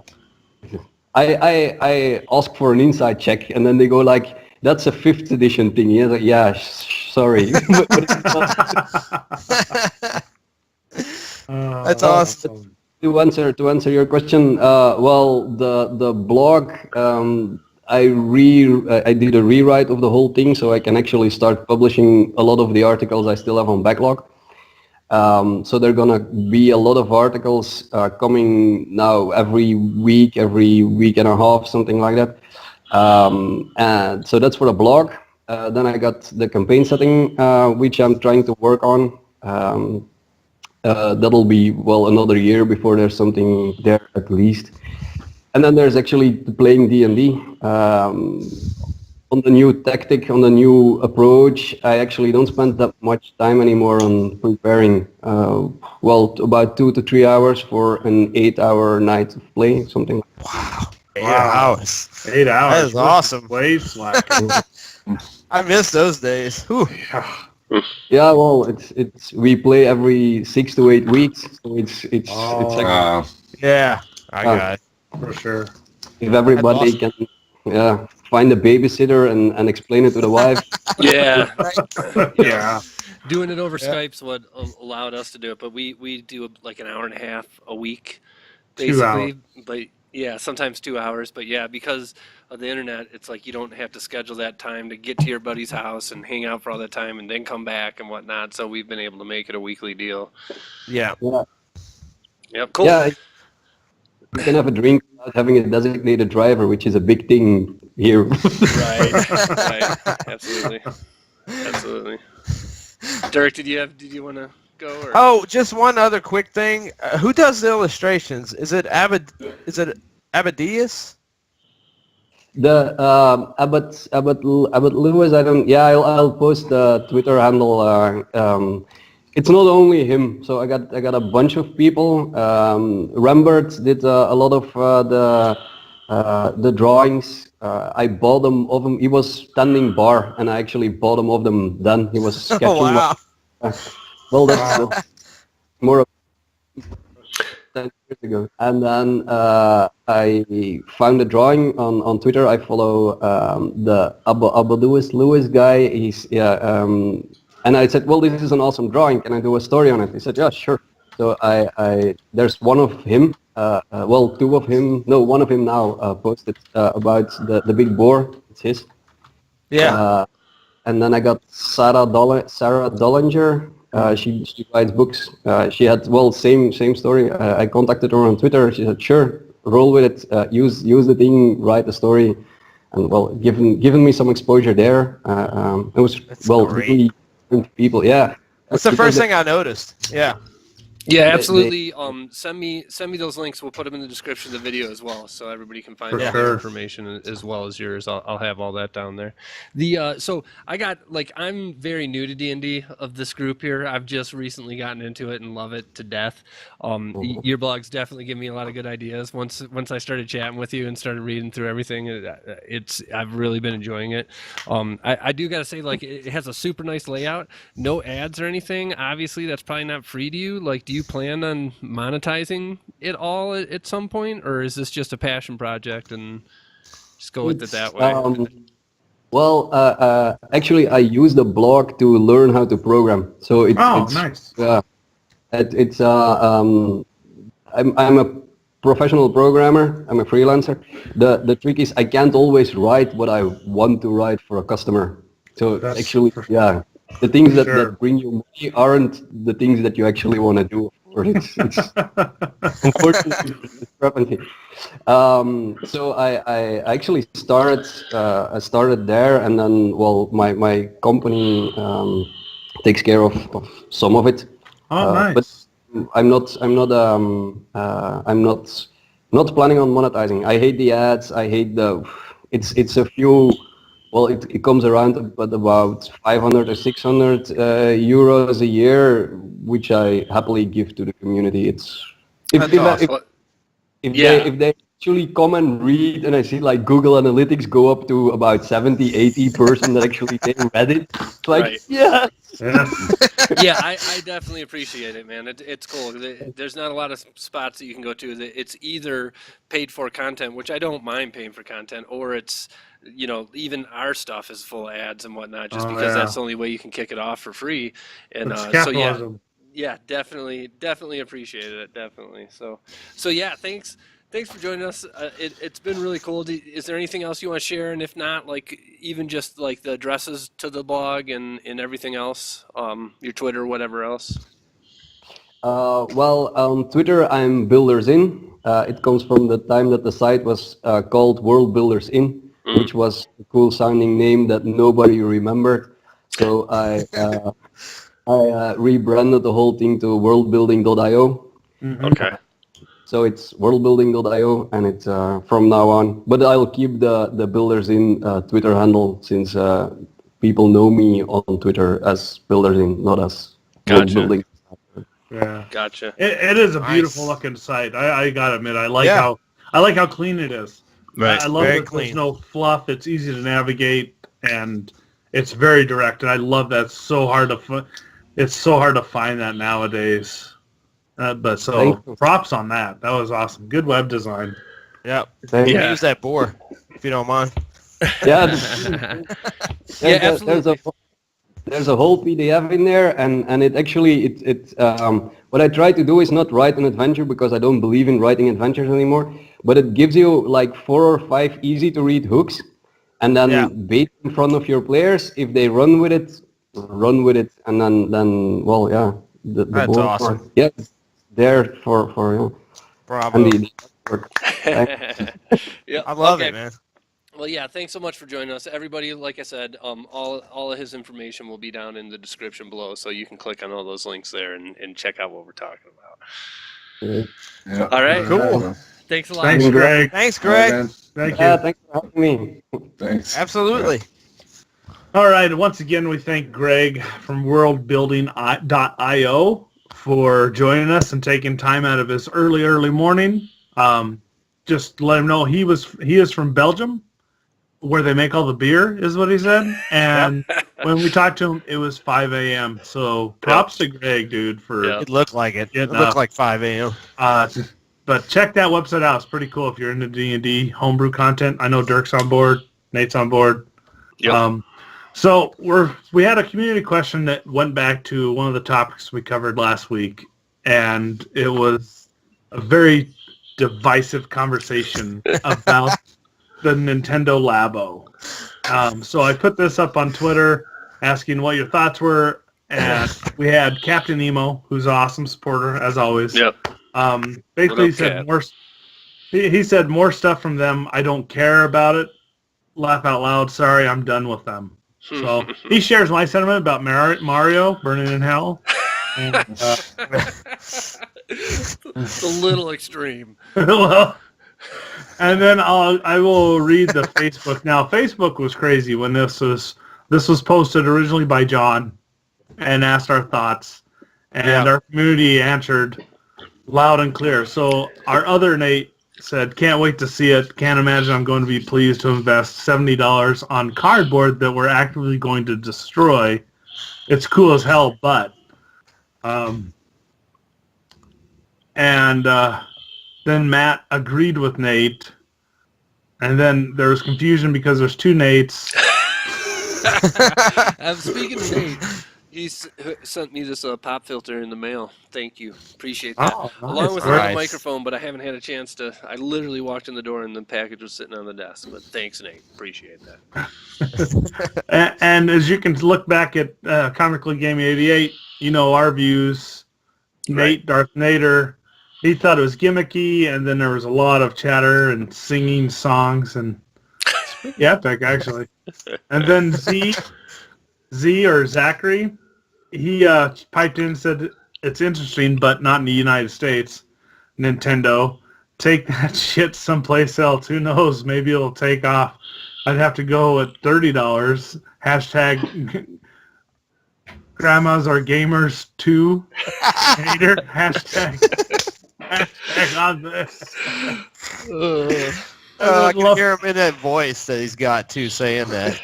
I ask for an inside check, and then they go like, "That's a 5th edition thing." Yeah, like, yeah, sorry. But it's not. That's awesome. To answer your question, well, the blog, I did a rewrite of the whole thing, so I can actually start publishing a lot of the articles I still have on backlog. So there are gonna be a lot of articles coming now every week and a half, something like that. And so that's for the blog. Then I got the campaign setting, which I'm trying to work on. That'll be, well, another year before there's something there at least. And then there's actually playing D&D. On the new tactic, on the new approach, I actually don't spend that much time anymore on preparing. Well, about 2 to 3 hours for an 8-hour night of play, something like that. Wow. 8 hours. 8 hours. That is awesome. Way slacking. I miss those days. Whew. Yeah. Yeah, well, it's we play every 6 to 8 weeks, so it's Wow. Yeah, I got it. For sure. if everybody can find a babysitter and explain it to the wife. Yeah. Yeah. Doing it over Skype's what allowed us to do it, but we do like an hour and a half a week, 2 hours. basically. But yeah, sometimes 2 hours. But yeah, because of the internet, it's like you don't have to schedule that time to get to your buddy's house and hang out for all that time and then come back and whatnot. So we've been able to make it a weekly deal. Yeah. Yeah. Yep, cool. Yeah, you can have a drink without having a designated driver, which is a big thing here. Right. Absolutely. Dirk, did you want to go? Or? Oh, just one other quick thing. Who does the illustrations? Is it Abadius? The Abbott Lewis, I don't. Yeah, I'll post the Twitter handle. It's not only him, so I got a bunch of people. Rembert did a lot of the drawings. I bought them of him. He was standing bar, and I actually bought them of them. Then he was sketching. Oh, wow. Well, that's more of 10 years ago. And then I found a drawing on Twitter. I follow the Abadouis Lewis guy. He's and I said, well, this is an awesome drawing. Can I do a story on it? He said, yeah, sure. So there's one of him. Well, two of him. No, one of him now posted about the big boar. It's his. Yeah. And then I got Sarah Dollinger. She writes books. She had, well, same story. I contacted her on Twitter. She said, sure, roll with it. Use the thing, write the story, and well, given me some exposure there. It was really people. Yeah, That's the first thing I noticed. Yeah. Yeah, absolutely. Send me those links. We'll put them in the description of the video as well, so everybody can find all their information as well as yours. I'll have all that down there. So I'm very new to D&D of this group here. I've just recently gotten into it and love it to death. Your blogs definitely give me a lot of good ideas. Once I started chatting with you and started reading through everything, I've really been enjoying it. I do gotta say, like, it has a super nice layout. No ads or anything. Obviously, that's probably not free to you. Like, do you plan on monetizing it all at some point, or is this just a passion project and just go with it that way? Actually, I use the blog to learn how to program. So it's nice. I'm a professional programmer. I'm a freelancer. The trick is I can't always write what I want to write for a customer. So the things that bring you money aren't the things that you actually want to do. It's unfortunately a discrepancy. So I actually started there, and then my company takes care of some of it. Nice. But I'm not planning on monetizing. I hate the ads. I hate it's a few. Well, it comes around about 500 or 600 euros a year, which I happily give to the community. If they actually come and read, and I see like Google Analytics go up to about 70, 80% that actually they read it. It's like, yes, Yeah. Yeah, I definitely appreciate it, man. It's cool. There's not a lot of spots that you can go to. It's either paid for content, which I don't mind paying for content, or it's, even our stuff is full of ads and whatnot, just because that's the only way you can kick it off for free. And It's so capitalism. yeah, definitely appreciated it, definitely. So yeah, thanks for joining us. It's been really cool. Is there anything else you want to share? And if not, like even just like the addresses to the blog and everything else, your Twitter, whatever else. Well, on Twitter, I'm Builders In. It comes from the time that the site was called World Builders In, which was a cool sounding name that nobody remembered. So I rebranded the whole thing to worldbuilding.io. Okay. So it's worldbuilding.io, and it's from now on. But I'll keep the Builders In Twitter handle, since people know me on Twitter as Builders In, not as World Building. Yeah. Gotcha. It is a beautiful looking site. I gotta admit, I like how clean it is. Right. I love Very that clean. there's no fluff. It's easy to navigate, and it's very direct. And I love that. It's so hard to find that nowadays. But props on that. That was awesome. Good web design. Yep. Thanks. You can use that boar if you don't mind. Yeah, Yeah, absolutely. There's a whole PDF in there, and it actually what I try to do is not write an adventure, because I don't believe in writing adventures anymore. But it gives you like 4 or 5 easy to read hooks, and then bait in front of your players. If they run with it, and then well, yeah, the That's board awesome. part. Yeah, there for Bravo. and the Yeah, I love it, man. Well, yeah, thanks so much for joining us, everybody. Like I said, all of his information will be down in the description below, so you can click on all those links there and check out what we're talking about. Yeah. All right, Cool. Thanks a lot. Thanks, Greg. Thanks, All right, Greg. man. Thank you. Thanks for having me. Thanks. Absolutely. All right. Once again, we thank Greg from worldbuilding.io for joining us and taking time out of his early morning. Just let him know he is from Belgium, where they make all the beer, is what he said. And when we talked to him, it was 5 a.m. So props to Greg, dude, for It looked like it. It Getting looked up. like 5 a.m. But check that website out. It's pretty cool if you're into D&D homebrew content. I know Dirk's on board. Nate's on board. Yep. So we had a community question that went back to one of the topics we covered last week, and it was a very divisive conversation about the Nintendo Labo. So I put this up on Twitter asking what your thoughts were, and we had Captain Emo, who's an awesome supporter as always. Yep. Basically, What up, Cap? he said more stuff from them. I don't care about it. Laugh out loud. Sorry, I'm done with them. So he shares my sentiment about Mario burning in hell. And, It's a little extreme. well, and then I will read the Facebook. Now, Facebook was crazy when this was posted originally by John and asked our thoughts, and our community answered loud and clear. So our other Nate said, "Can't wait to see it. Can't imagine I'm going to be pleased to invest $70 on cardboard that we're actively going to destroy. It's cool as hell, but." Then Matt agreed with Nate, and then there was confusion because there's 2 Nates. Speaking of Nate, he sent me this pop filter in the mail. Thank you. Appreciate that. Oh, nice. Along with Nice. the microphone, but I haven't had a chance to. I literally walked in the door and the package was sitting on the desk. But thanks, Nate. Appreciate that. And as you can look back at Comically Gaming 88, you know our views. Right. Nate, Darth Nader, he thought it was gimmicky, and then there was a lot of chatter and singing songs and pretty epic, actually. And then Z or Zachary, he piped in and said, "It's interesting, but not in the United States. Nintendo, take that shit someplace else. Who knows? Maybe it'll take off. I'd have to go at $30. Hashtag grandmas are gamers too. Hater. Hashtag on this." I can hear him in that voice that he's got too saying that.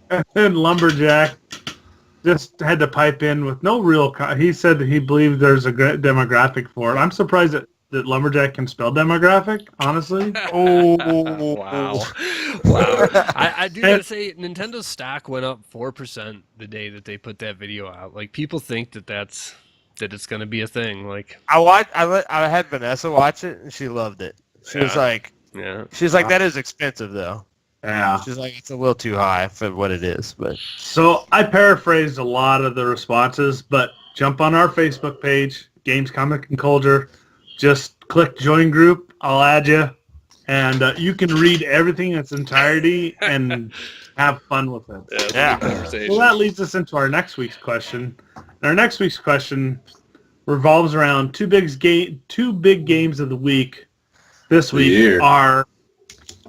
And then Lumberjack just had to pipe in with no real. He said that he believed there's a demographic for it. I'm surprised that Lumberjack can spell demographic. Honestly. Wow. Wow. I do gotta say, Nintendo's stock went up 4% the day that they put that video out. Like, people think that it's gonna be a thing. Like, I had Vanessa watch it and she loved it. She was like, yeah. she's like, that is expensive though. Yeah. She's like, it's a little too high for what it is. But So I paraphrased a lot of the responses, but jump on our Facebook page, Games, Comic, and Culture. Just click join group. I'll add you. And you can read everything in its entirety and have fun with it. Yeah. Conversation. Well, that leads us into our next week's question. Our next week's question revolves around two big games of the week. This week are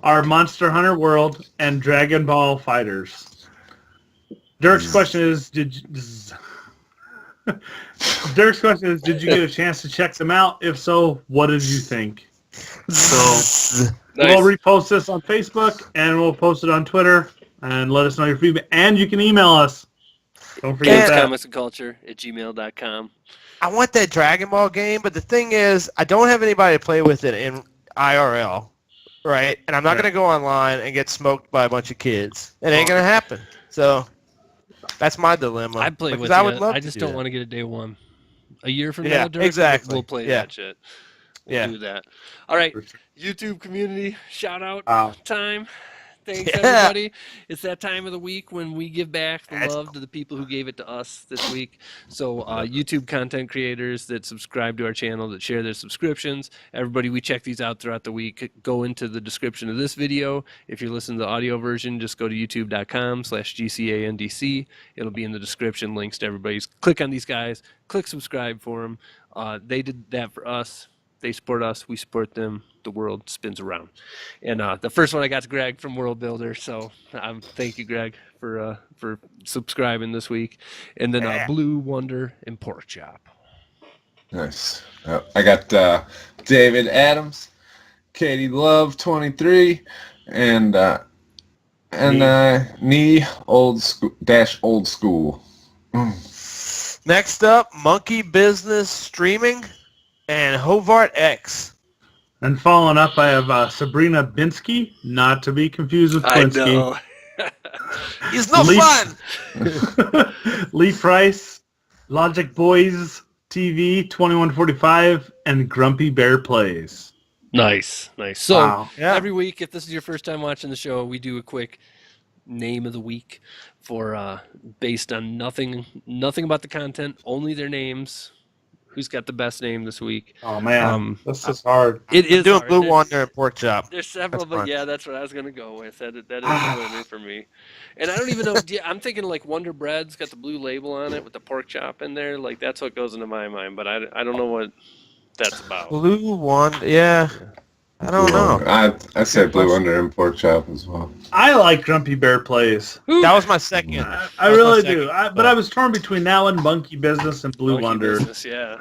Monster Hunter World and Dragon Ball Fighters. Dirk's question is, did you get a chance to check them out? If so, what did you think? So We'll repost this on Facebook and we'll post it on Twitter and let us know your feedback. And you can email us. Don't forget that. GCandC@gmail.com. I want that Dragon Ball game, but the thing is, I don't have anybody to play with it in IRL, right? And I'm not going to go online and get smoked by a bunch of kids. It ain't going to happen. So that's my dilemma. I'd play with I you. would love I just don't want to get a day one. A year from Yeah, now, Dirk, exactly. we'll play Yeah. that shit. Yeah. Do that. All right, YouTube community shout out time. Thanks Yeah. everybody. It's that time of the week when we give back the love to the people who gave it to us this week. So YouTube content creators that subscribe to our channel, that share their subscriptions, everybody, we check these out throughout the week. Go into the description of this video. If you're listening to the audio version, just go to youtube.com/GCandC. It'll be in the description, links to everybody's. Click on these guys, click subscribe for them. They did that for us. They support us. We support them. The world spins around. And the first one I got to Greg from World Builder. So thank you, Greg, for subscribing this week. And then Blue Wonder and Pork Chop. Nice. I got David Adams, Katie Love 23, and Nee old school. Next up, Monkey Business Streaming and Hovart X. And following up, I have Sabrina Binsky, not to be confused with I Blinsky. know. He's no fun. Lee Price, Logic Boys TV 2145, and Grumpy Bear Plays. Nice. So Wow. every week, if this is your first time watching the show, we do a quick name of the week for based on nothing about the content, only their names. Who's got the best name this week? Oh man, this is hard. It is doing hard. Blue Wonder and Pork Chop. There's several, That's but fun. yeah, that's what I was gonna go with. That is the winner for me. And I don't even know. I'm thinking like Wonder Bread's got the blue label on it with the pork chop in there. Like that's what goes into my mind, but I don't know what that's about. Blue Wonder, yeah. I don't know. I said Blue Wonder and Pork Chop as well. I like Grumpy Bear Plays. That was my second. I really do. But I was torn between that one, Monkey Business, and Blue Monkey Wonder. Business, yeah,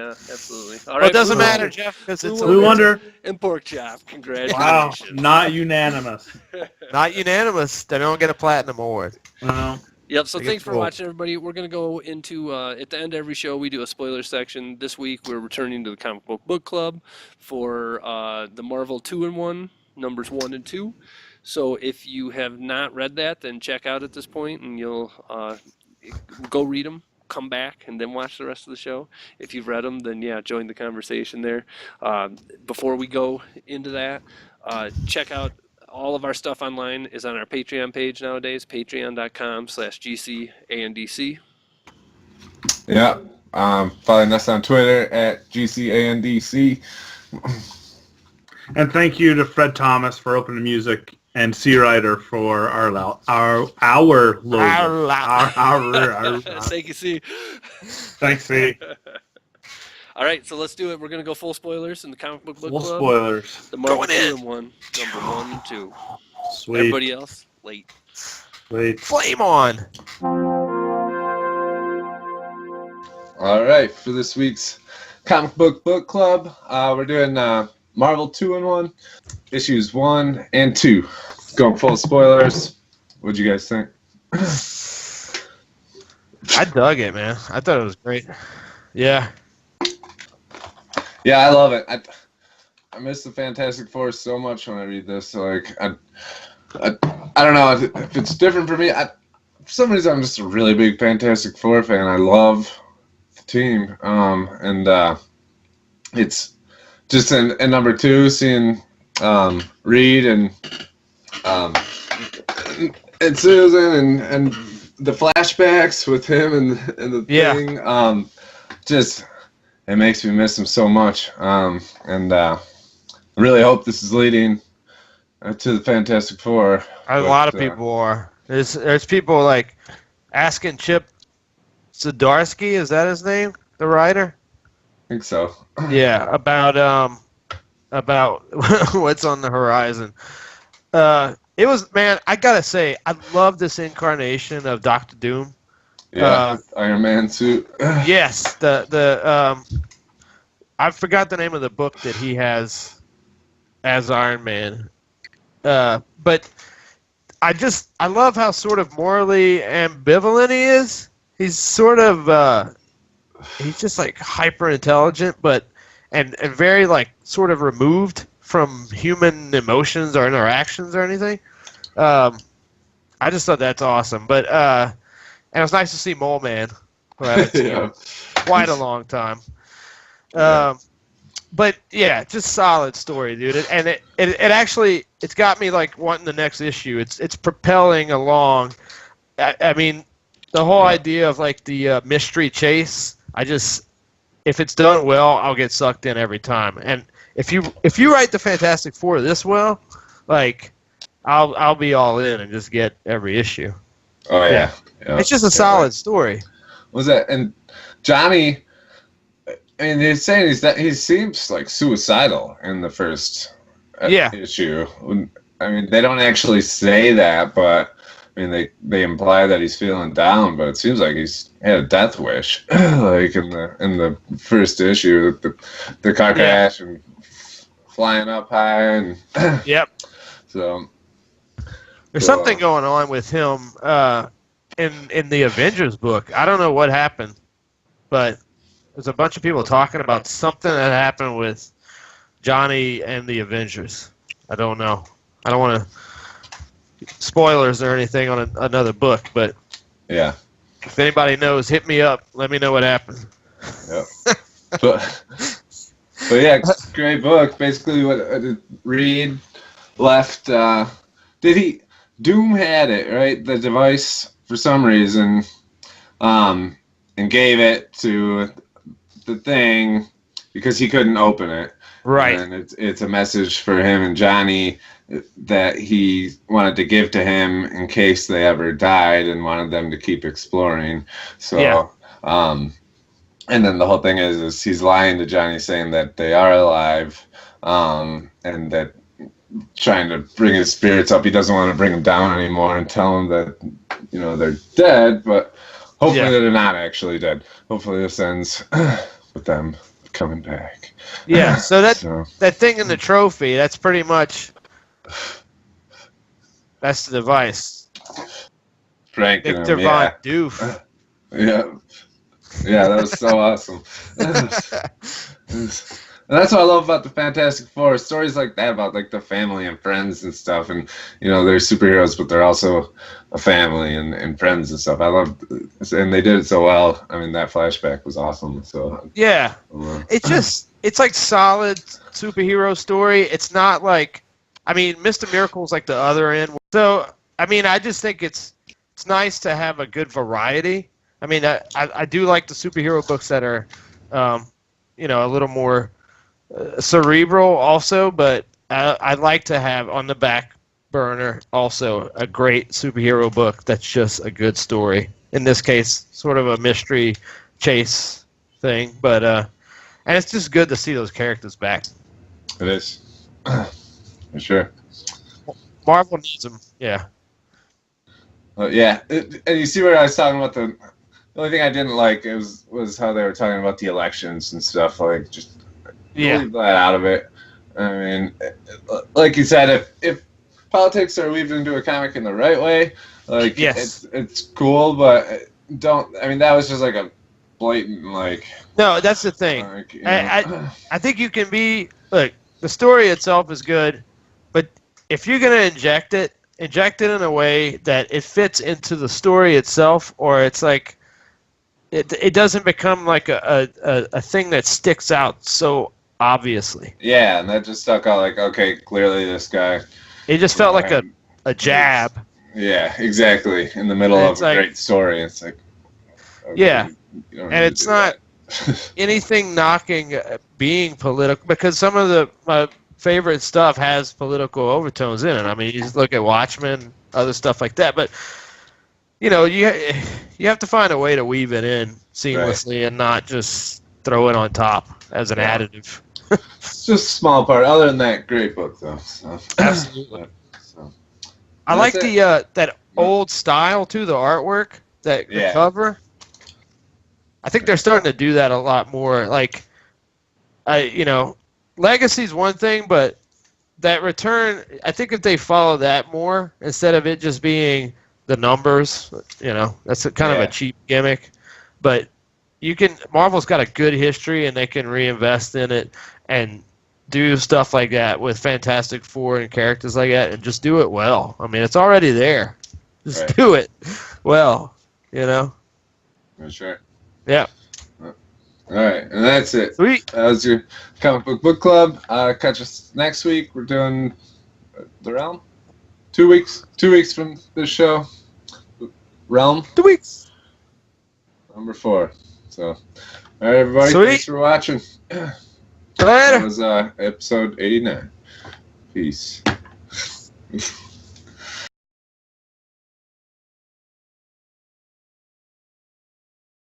absolutely. All Well, it doesn't Blue matter, Wonder. Jeff, because it's Blue Wonder. And pork chop. Wow, Congratulations. not unanimous. not unanimous. They don't get a platinum award. Well, Yep, so They thanks get for gold. watching, everybody. We're going to go into, at the end of every show, we do a spoiler section. This week, we're returning to the Comic Book Club for the Marvel 2-in-1, numbers 1 and 2. So if you have not read that, then check out at this point, and you'll go read them, come back, and then watch the rest of the show. If you've read them, then yeah, join the conversation there. Before we go into that, check out all of our stuff online is on our Patreon page nowadays, patreon.com/GCandC. Yeah. Following us on Twitter at GCandC. and thank you to Fred Thomas for opening music and Xee Reiter for our logo. Thank you, C. Thanks, Xee. All right, so let's do it. We're going to go full spoilers in the Comic Book Full Club. spoilers. The Marvel Going in. 2-in-1, number 1 and 2. Sweet. Everybody else, late. Sweet. Flame on. All right, for this week's Comic Book Club, we're doing Marvel 2-in-1, issues 1 and 2. Going full spoilers. What'd you guys think? I dug it, man. I thought it was great. Yeah. Yeah, I love it. I miss the Fantastic Four so much when I read this. Like, I don't know if it's different for me. For some reason, I'm just a really big Fantastic Four fan. I love the team. And it's just in number 2, seeing Reed and Susan and the flashbacks with him and the thing. Just it makes me miss him so much. And I really hope this is leading to the Fantastic Four. A lot of people are. There's people like asking Chip Zdarsky, is that his name? The writer? I think so. Yeah, about what's on the horizon. It was, man, I gotta say, I love this incarnation of Doctor Doom. Yeah, Iron Man suit. Yes, I forgot the name of the book that he has as Iron Man. But I love how sort of morally ambivalent he is. He's sort of he's just like hyper intelligent, but and very like sort of removed from human emotions or interactions or anything. I just thought that's awesome. But and it was nice to see Mole Man, who I haven't seen in quite a long time. But yeah, just solid story, dude. And it actually it's got me like wanting the next issue. It's propelling along. I mean, the whole idea of like the mystery chase. If it's done well, I'll get sucked in every time. And if you write the Fantastic Four this well, like I'll be all in and just get every issue. Oh yeah. It's just a solid story. Was that and Johnny? I mean, they're saying he seems like suicidal in the first issue. I mean, they don't actually say that, but I mean, they imply that he's feeling down. But it seems like he's had a death wish, like in the first issue, the car crash and flying up high and Yep. So there's something going on with him in the Avengers book. I don't know what happened, but there's a bunch of people talking about something that happened with Johnny and the Avengers. I don't know. I don't want to spoilers or anything on another book, but yeah. If anybody knows, hit me up. Let me know what happened. Yep. but yeah, great book. Basically, what Reed left. Doom had it, right? The device for some reason, and gave it to the thing because he couldn't open it. Right. And it's a message for him and Johnny that he wanted to give to him in case they ever died and wanted them to keep exploring. So, and then the whole thing is he's lying to Johnny saying that they are alive, and that trying to bring his spirits up. He doesn't want to bring them down anymore and tell them that, they're dead, but hopefully they're not actually dead. Hopefully this ends with them coming back. Yeah, so that thing in the trophy, that's pretty much that's the device. Frank Victor Von Doof. Yeah, that was so awesome. And that's what I love about the Fantastic Four. Stories like that about like the family and friends and stuff. And, they're superheroes, but they're also a family and friends and stuff. I love and they did it so well. I mean, that flashback was awesome. So yeah. It's like solid superhero story. It's not like, I mean, Mr. Miracle's like the other end. So, I mean, I just think it's nice to have a good variety. I mean, I do like the superhero books that are, a little more cerebral also, but I'd like to have on the back burner also a great superhero book that's just a good story. In this case, sort of a mystery chase thing, but and it's just good to see those characters back. It is. For sure. Marvel needs them, yeah. And you see where I was talking about the only thing I didn't like was how they were talking about the elections and stuff, like just leave that out of it. I mean, like you said, if politics are weaved into a comic in the right way, like it's cool, but don't. I mean, that was just like a blatant like. No, that's the thing. Like, I think you can be look. The story itself is good, but if you're gonna inject it in a way that it fits into the story itself, or it's like it doesn't become like a thing that sticks out so obviously. Yeah, and that just stuck out like, okay, clearly this guy. It just felt like a jab. Yeah, exactly. In the middle And of it's a like- great story, it's like. Okay, Yeah, you don't and need to it's do not that. anything knocking being political, because some of my favorite stuff has political overtones in it. I mean, you just look at Watchmen, other stuff like that, but you know, you have to find a way to weave it in seamlessly and not just throw it on top as an additive. It's just a small part. Other than that, great book though. So. Absolutely. So. I like That's the that old style too, the artwork, the Yeah. cover. I think they're starting to do that a lot more. Like, Legacy's one thing, but that Return, I think if they follow that more instead of it just being the numbers, that's kind of Yeah. a cheap gimmick. But Marvel's got a good history, and they can reinvest in it and do stuff like that with Fantastic Four and characters like that, and just do it well. I mean, it's already there. Just Right. do it well. For sure. Yeah. All right, and that's it. Sweet. That was your comic book club. Catch us next week. We're doing the Realm. 2 weeks. 2 weeks from this show. Realm 2 weeks. number 4. So, all right, everybody. Sweet. Thanks for watching. Later. That was episode 89. Peace.